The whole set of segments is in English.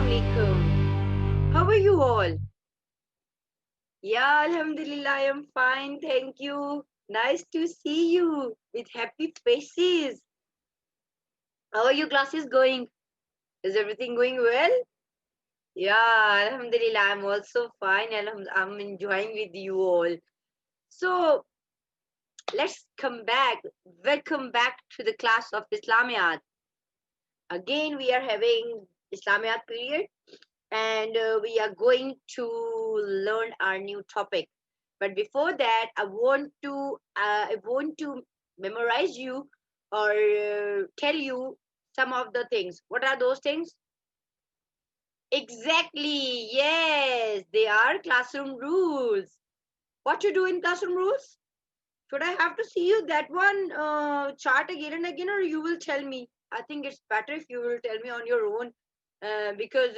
alaikum. How are you all? Yeah, Alhamdulillah, I am fine. Thank you. Nice to see you with happy faces. How are your classes going? Is everything going well? Yeah, Alhamdulillah, I'm also fine. I'm enjoying with you all. So let's come back. Welcome back to the class of Islamiyat. Again, we are having Islamiyat period, and we are going to learn our new topic. But before that, I want to memorize you or tell you some of the things. What are those things? Exactly. Yes, they are classroom rules. What you do in classroom rules? Should I have to see you that one chart again and again, or you will tell me? I think it's better if you will tell me on your own, because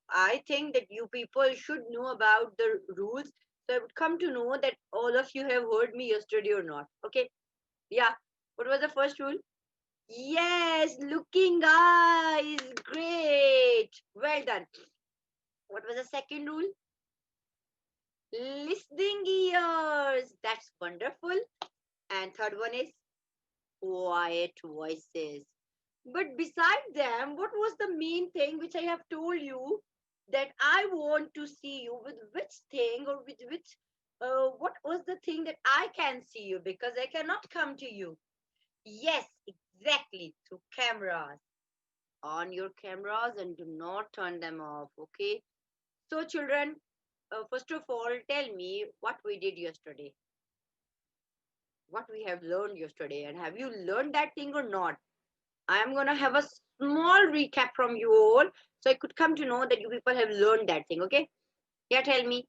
I think that you people should know about the rules. So I would come to know that all of you have heard me yesterday or not. Okay. Yeah. What was the first rule? Yes, looking eyes. Great. Well done. What was the second rule? Listening ears. That's wonderful. And third one is quiet voices. But beside them, what was the main thing which I have told you that I want to see you with which thing or with which, what was the thing that I can see you because I cannot come to you? Yes, exactly, through cameras. On your cameras and do not turn them off, okay? So, children, first of all, tell me what we did yesterday, what we have learned yesterday, and have you learned that thing or not? I am going to have a small recap from you all so I could come to know that you people have learned that thing, okay? Yeah, tell me.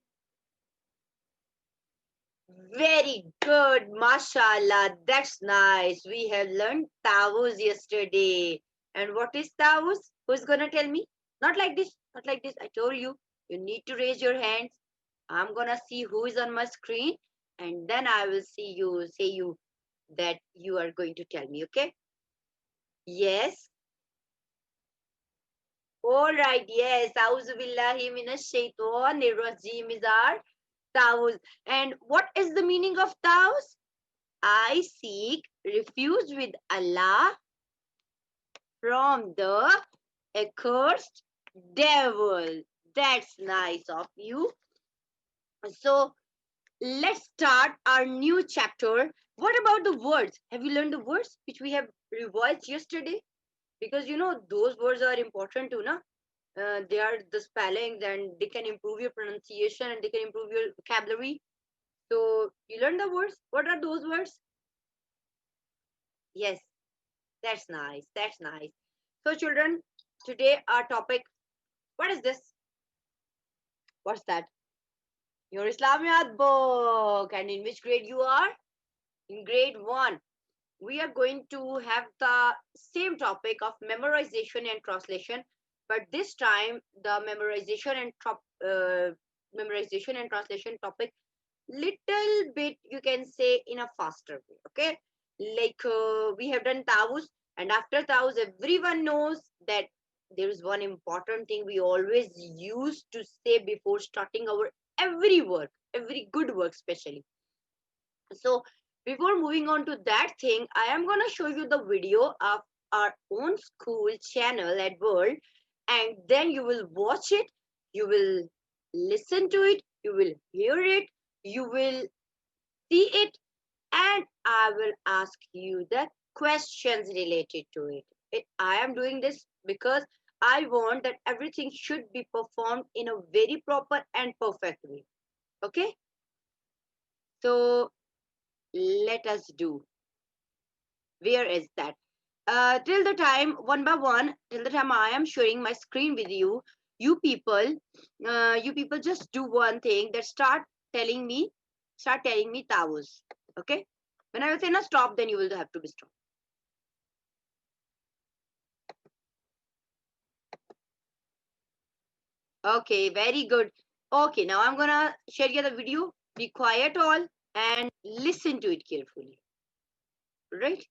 Very good, mashallah. That's nice. We have learned Tawus yesterday. And what is Tawus? Who's going to tell me? Not like this, not like this. I told you, you need to raise your hands. I'm going to see who is on my screen and then I will see you, say you that you are going to tell me, okay? Yes. All right, yes. Auzu billahi minash shaitanir rajim is our Taus. And what is the meaning of Taus? I seek refuge with Allah from the accursed devil. That's nice of you. So let's start our new chapter. What about the words? Have you learned the words which we have revised yesterday? Because you know those words are important too, na? They are the spellings and they can improve your pronunciation and they can improve your vocabulary. So you learn the words. What are those words? Yes, that's nice. That's nice. So children, today our topic, what is this? What's that? Your Islamiyat book. And in which grade you are? In grade 1. We are going to have the same topic of memorization and translation, but this time the memorization and translation topic little bit you can say in a faster way, okay? Like we have done Tawus, and after Tawus everyone knows that there is one important thing we always used to say before starting our every work, every good work especially. So before moving on to that thing, I am going to show you the video of our own school channel at World, and then you will watch it, you will listen to it, you will hear it, you will see it, and I will ask you the questions related to it. I am doing this because I want that everything should be performed in a very proper and perfect way. Okay? So let us do. Where is that? Till the time, one by one, till the time I am sharing my screen with you, you people, just do one thing that start telling me Tawus. Okay? When I will say no stop, then you will have to be stop. Okay, very good. Okay, now I'm gonna share you the video. Be quiet all and listen to it carefully. Right?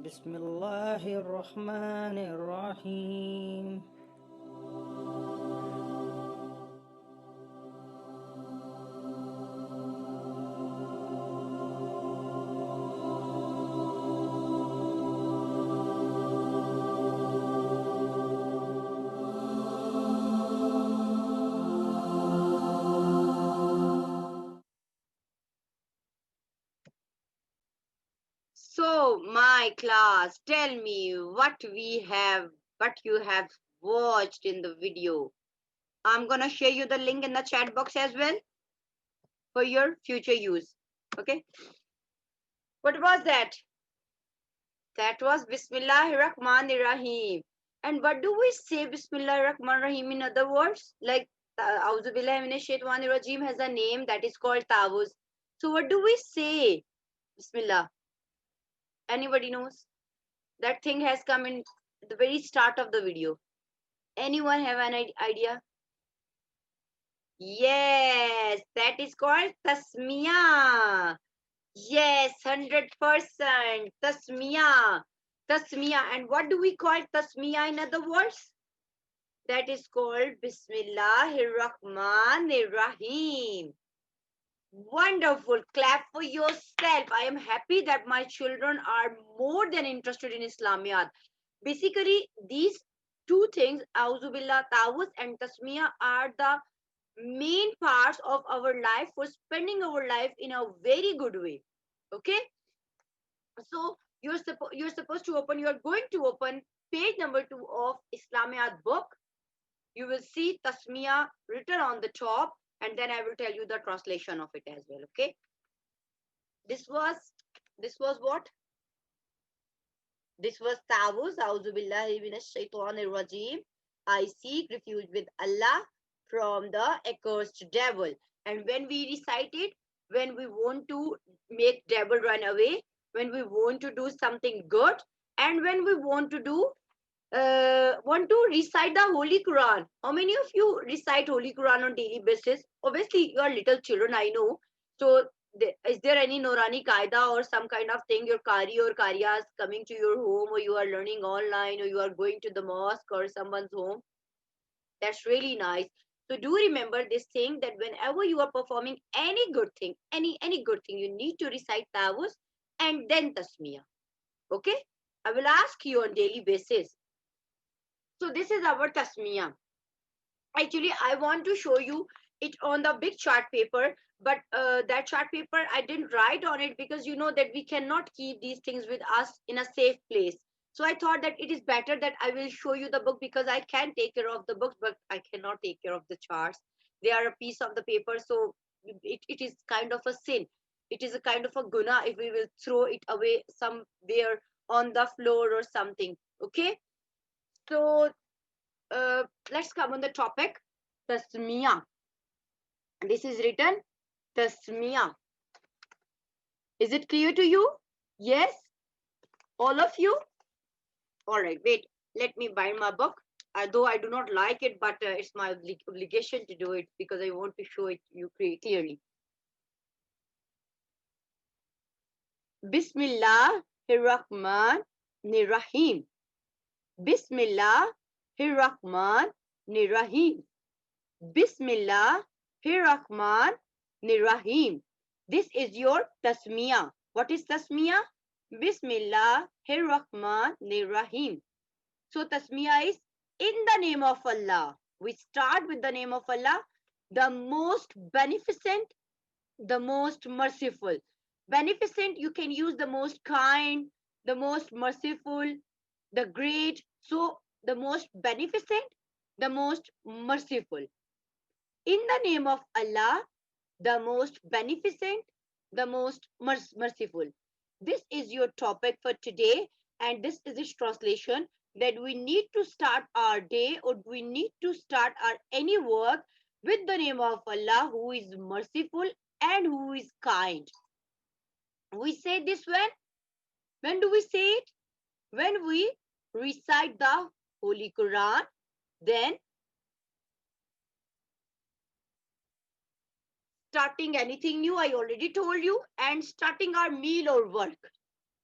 Bismillahir Rahmanir Rahim. So, my class, tell me what you have watched in the video. I'm gonna share you the link in the chat box as well for your future use. Okay. What was that? That was Bismillahir Rahmanir Rahim. And what do we say Bismillahir Rahmanir Rahim in other words? Like Auzu Billahi Minash Shaitanir Rajim has a name that is called Tawuz. So what do we say? Bismillah. Anybody knows? That thing has come in the very start of the video. Anyone have an idea? Yes, that is called Tasmiyah. Yes, 100%. Tasmiyah. Tasmiyah. And what do we call Tasmiyah in other words? That is called Bismillahir Rahmanir Rahim. Wonderful. Clap for yourself. I am happy that my children are more than interested in Islamiyat. Basically, these two things, Auzubillah, Tawuz and Tasmiyah, are the main parts of our life for spending our life in a very good way. Okay? So you're supposed to open, you're going to open page number 2 of Islamiyat book. You will see Tasmiyah written on the top, and then I will tell you the translation of it as well. Okay, this was what? This was Tawuz. A'udhu billahi minash shaitanir rajim. I seek refuge with Allah from the accursed devil. And when we recite it, when we want to make devil run away, when we want to do something good, and when we want to recite the Holy Quran. How many of you recite Holy Quran on daily basis? Obviously, you are little children, I know. So, is there any Norani Qaida or some kind of thing, your Qari or Qariyas coming to your home, or you are learning online, or you are going to the mosque or someone's home? That's really nice. So do remember this thing, that whenever you are performing any good thing, any good thing, you need to recite Tawuz and then Tasmiyah. Okay? I will ask you on daily basis. So this is our Tasmiyah. Actually, I want to show you it on the big chart paper, but that chart paper, I didn't write on it because you know that we cannot keep these things with us in a safe place. So I thought that it is better that I will show you the book, because I can take care of the books, but I cannot take care of the charts. They are a piece of the paper, so it is kind of a sin. It is a kind of a guna if we will throw it away somewhere on the floor or something. Okay, so let's come on the topic, Tasmiyah. This is written Tasmiyah. Is it clear to you? Yes? All of you? All right, wait. Let me bind my book. Though I do not like it, but it's my obligation to do it because I want to show it you clearly. Bismillahirrahmanirrahim. Bismillahirrahmanirrahim. Bismillahirrahmanirrahim. This is your Tasmiyah. What is Tasmiyah? Bismillahirrahmanirrahim. So Tasmiyah is in the name of Allah. We start with the name of Allah, the most beneficent, the most merciful. Beneficent, you can use the most kind, the most merciful, the great. So the most beneficent, the most merciful. In the name of Allah, the most beneficent, the most merciful. This is your topic for today, and this is its translation, that we need to start our day, or we need to start our any work with the name of Allah, who is merciful and who is kind. We say this when do we say it? When we recite the Holy Quran, then starting anything new, I already told you, and starting our meal or work.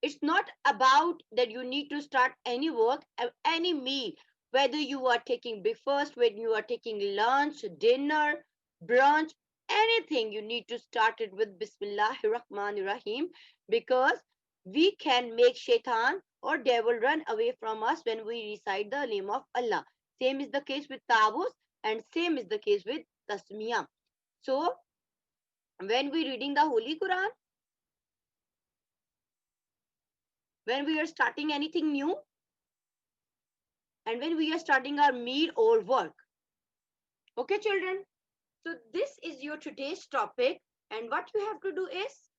It's not about that you need to start any work, any meal, whether you are taking breakfast, when you are taking lunch, dinner, brunch, anything, you need to start it with Bismillahir Rahmanir Rahim, because we can make shaitan or devil run away from us when we recite the name of Allah. Same is the case with Tawus, and same is the case with Tasmiyah. So when we reading the Holy Quran, when we are starting anything new, and when we are starting our meal or work. Okay, children? So this is your today's topic, and what you have to do is,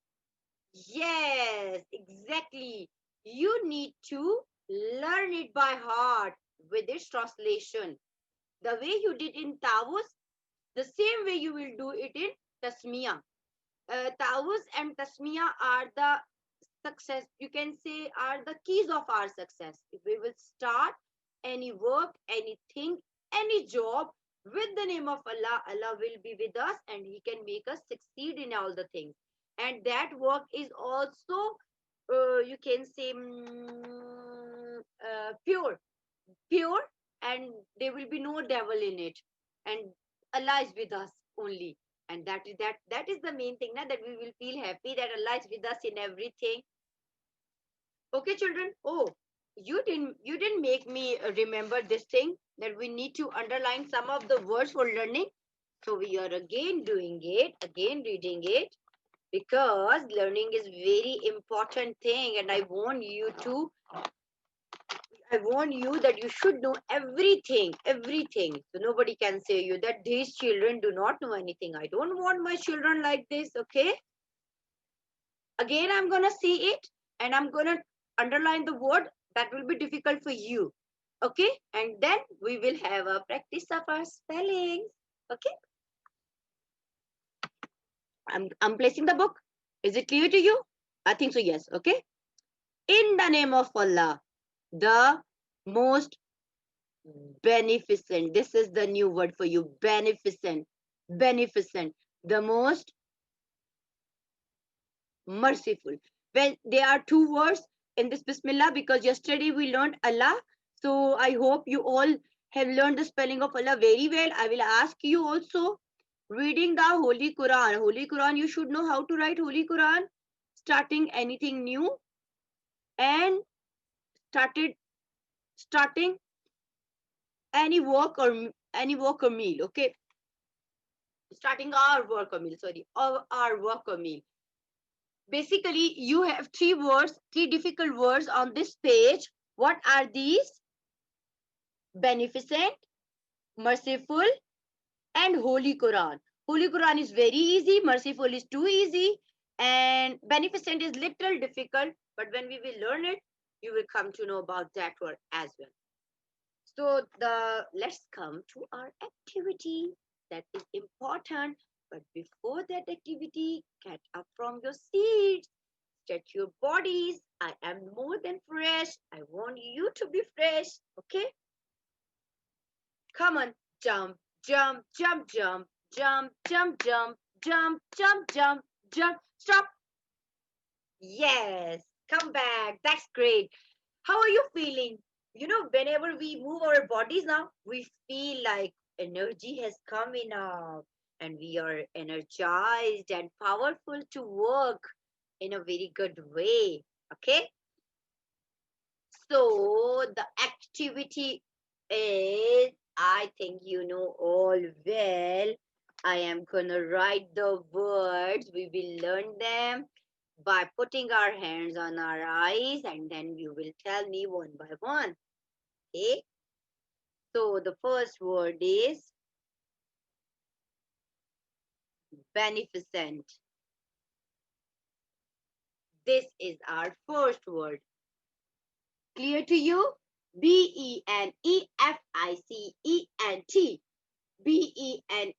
yes, exactly. You need to learn it by heart with its translation. The way you did in Tawus, the same way you will do it in Tasmiyah. Tawus and Tasmiyah are the success, you can say, are the keys of our success. If we will start any work, anything, any job with the name of Allah, Allah will be with us and He can make us succeed in all the things. And that work is also, you can say, pure, pure, and there will be no devil in it. And Allah is with us only. And that is the main thing, that we will feel happy that Allah is with us in everything. Okay, children. Oh, you didn't make me remember this thing, that we need to underline some of the words for learning. So we are again doing it, again reading it, because learning is very important thing, and I warn you that you should know everything, everything. So nobody can say you that these children do not know anything. I don't want my children like this. Okay. Again, I'm gonna see it, and I'm gonna underline the word that will be difficult for you. Okay, and then we will have a practice of our spellings. Okay, I'm placing the book. Is it clear to you? I think so. Yes. Okay. In the name of Allah, the most beneficent. This is the new word for you. Beneficent. Beneficent. The most merciful. Well, there are two words in this Bismillah, because yesterday we learned Allah. So I hope you all have learned the spelling of Allah very well. I will ask you also, reading the Holy Quran. Holy Quran, you should know how to write Holy Quran, starting anything new, and starting any work or meal. Okay, starting our work or meal. Sorry, our work or meal. Basically, you have three words, three difficult words on this page. What are these? Beneficent, merciful, and Holy Quran. Holy Quran is very easy, merciful is too easy, and beneficent is little difficult, but when we will learn it, you will come to know about that word as well. So let's come to our activity that is important. But before that activity, get up from your seats, stretch your bodies. I am more than fresh. I want you to be fresh. Okay? Come on, jump, jump, jump, jump, jump, jump, jump, jump, jump, jump, jump. Stop. Yes, come back. That's great. How are you feeling? Whenever we move our bodies now, we feel like energy has come enough, and we are energized and powerful to work in a very good way. Okay? So the activity is, I think you know all well. I am gonna write the words. We will learn them by putting our hands on our eyes, and then you will tell me one by one. Okay? So the first word is beneficent. This is our first word. Clear to you? Beneficent. Beneficent. Beneficent.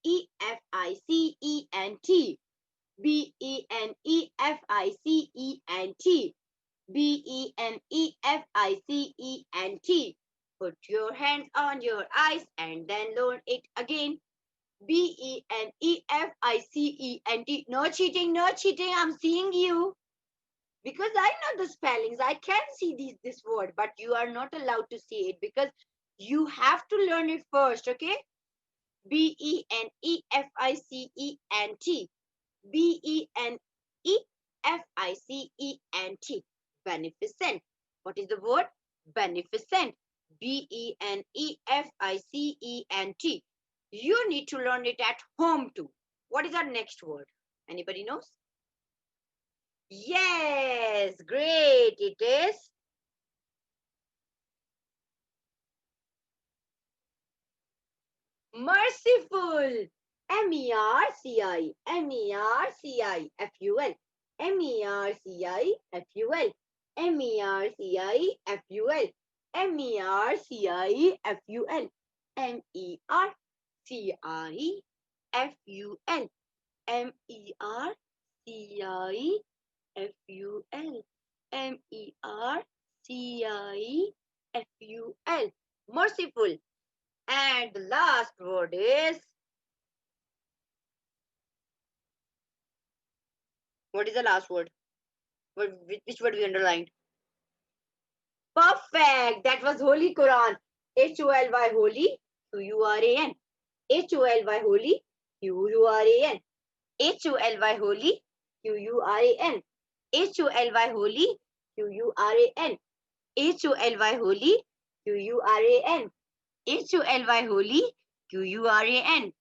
Beneficent. Put your hands on your eyes and then learn it again. Beneficent. No cheating, no cheating. I'm seeing you. Because I know the spellings. I can see this word, but you are not allowed to see it because you have to learn it first, okay? Benefficent. Benefficent. Beneficent. What is the word? Beneficent. Benefficent. You need to learn it at home too. What is our next word? Anybody knows? Yes, great. It is merciful. Merciful. Merciful. Merciful. Merciful. Merciful. Merciful. Merciful. Merciful. Merciful. And the last word is, what is the last word? Which word we underlined? Perfect. That was Holy Quran. Holy, holy, Quran. Holy, holy, Quran. Holy, holy, Quran. Holy, Quran. Holy, Quran. Holy, Quran.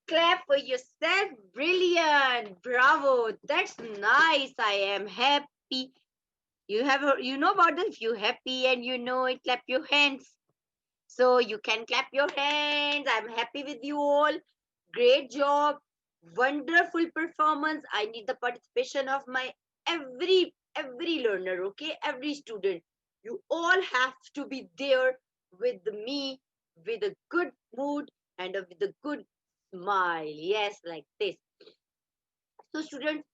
Clap for yourself. Brilliant. Bravo. That's nice. I am happy. You know about this. If you're happy and you know it, clap your hands. So you can clap your hands. I'm happy with you all. Great job. Wonderful performance. I need the participation of my every learner, okay? Every student. You all have to be there with me with a good mood and with a good smile. Yes, like this. So students,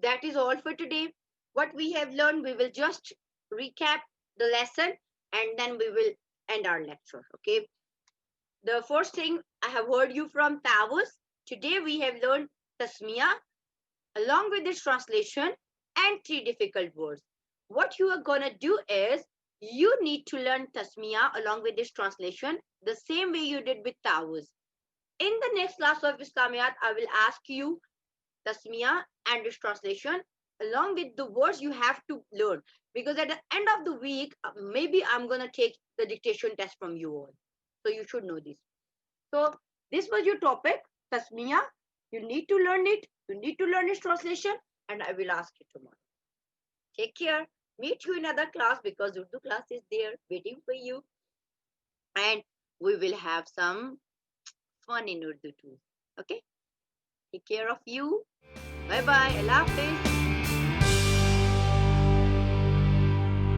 that is all for today. What we have learned, we will just recap the lesson and then we will end our lecture. Okay. The first thing I have heard you from Tavus. Today we have learned Tasmiyah along with its translation and three difficult words. What you are gonna do is you need to learn Tasmiyah along with its translation the same way you did with Tavus. In the next class of Islamiyat, I will ask you Tasmiyah and its translation along with the words you have to learn, because at the end of the week maybe I'm gonna take the dictation test from you all, so you should know this. So this was your topic, Tasmiyah. You need to learn it, you need to learn its translation, and I will ask you tomorrow. Take care. Meet you in another class because Urdu class is there waiting for you, and we will have some fun in Urdu too. Okay, take care of you. Bye bye. Allah Hafiz.